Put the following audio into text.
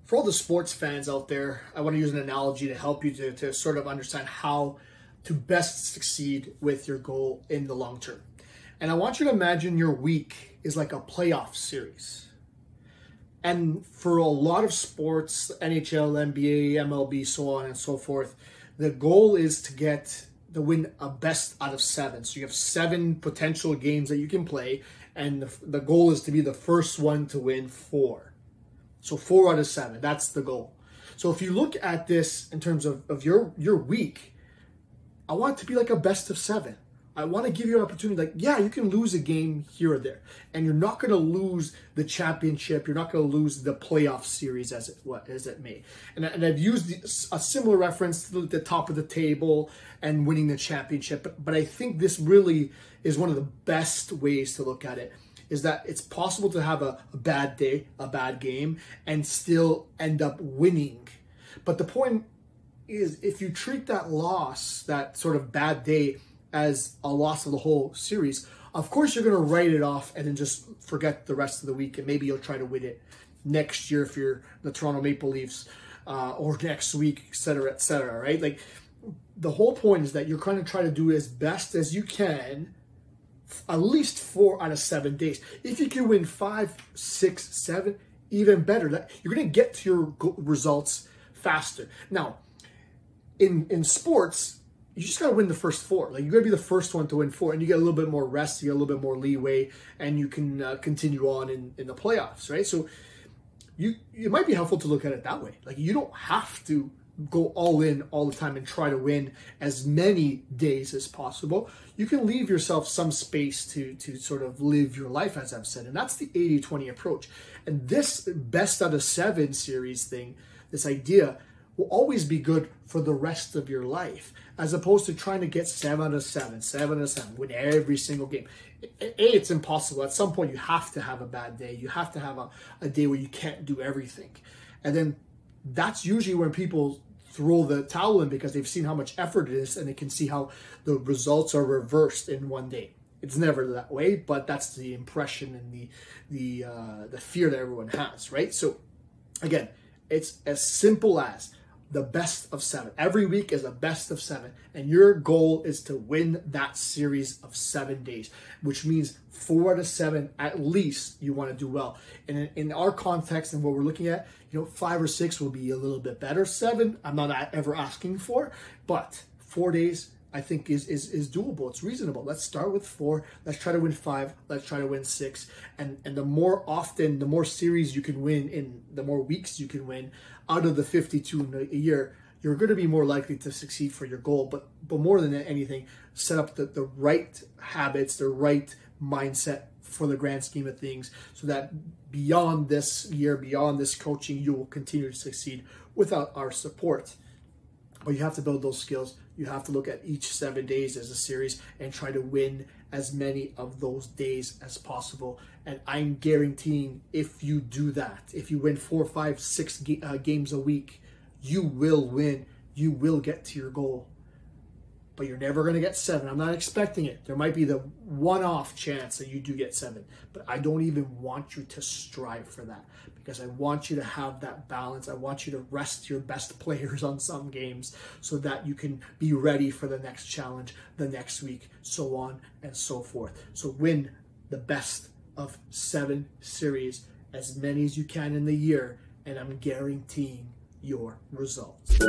For all the sports fans out there, I want to use an analogy to help you to sort of understand how to best succeed with your goal in the long term. And I want you to imagine your week is like a playoff series. And for a lot of sports, NHL, NBA, MLB, so on and so forth, the goal is to win a best out of 7. So you have 7 potential games that you can play, and the goal is to be the first one to win 4. So 4 out of 7, that's the goal. So if you look at this in terms of your week, I want it to be like a best of 7. I want to give you an opportunity, like, yeah, you can lose a game here or there, and you're not going to lose the championship. You're not going to lose the playoff series as it may. And I've used a similar reference to the top of the table and winning the championship. But I think this really is one of the best ways to look at it, is that it's possible to have a bad day, a bad game, and still end up winning. But the point is, if you treat that loss, that sort of bad day, as a loss of the whole series, of course you're going to write it off and then just forget the rest of the week, and maybe you'll try to win it next year if you're the Toronto Maple Leafs, or next week, et cetera, right? Like, the whole point is that you're going to try to do as best as you can, at least 4 out of 7 days. If you can win 5, 6, 7, even better. You're going to get to your results faster. Now, in sports, you just got to win the first 4. Like, you're going to be the first one to win 4, and you get a little bit more rest, you get a little bit more leeway, and you can continue on in the playoffs, right? So it might be helpful to look at it that way. Like, you don't have to go all in all the time and try to win as many days as possible. You can leave yourself some space to sort of live your life, as I've said, and that's the 80-20 approach. And this best out of 7 series thing, this idea, will always be good for the rest of your life, as opposed to trying to get 7 out of 7, 7 out of 7, win every single game. It's impossible. At some point, you have to have a bad day. You have to have a day where you can't do everything. And then that's usually when people throw the towel in, because they've seen how much effort it is, and they can see how the results are reversed in one day. It's never that way, but that's the impression and the fear that everyone has, right? So again, it's as simple as the best of 7. Every week is a best of 7, and your goal is to win that series of 7 days, which means 4 out of 7 at least you want to do well. And in our context and what we're looking at, 5 or 6 will be a little bit better. 7, I'm not ever asking for, but 4 days I think is doable. It's reasonable. Let's start with 4. Let's try to win 5. Let's try to win 6. And the more often, the more series you can win, in the more weeks you can win out of the 52 in a year, you're going to be more likely to succeed for your goal. But more than anything, set up the right habits, the right mindset for the grand scheme of things, so that beyond this year, beyond this coaching, you will continue to succeed without our support. But you have to build those skills. You have to look at each 7 days as a series and try to win as many of those days as possible. And I'm guaranteeing, if you do that, if you win 4, 5, 6 games a week, you will win. You will get to your goal. But you're never going to get 7. I'm not expecting it. There might be the one-off chance that you do get 7. But I don't even want you to strive for that, because I want you to have that balance. I want you to rest your best players on some games so that you can be ready for the next challenge, the next week, so on and so forth. So win the best of 7 series, as many as you can in the year, and I'm guaranteeing your results.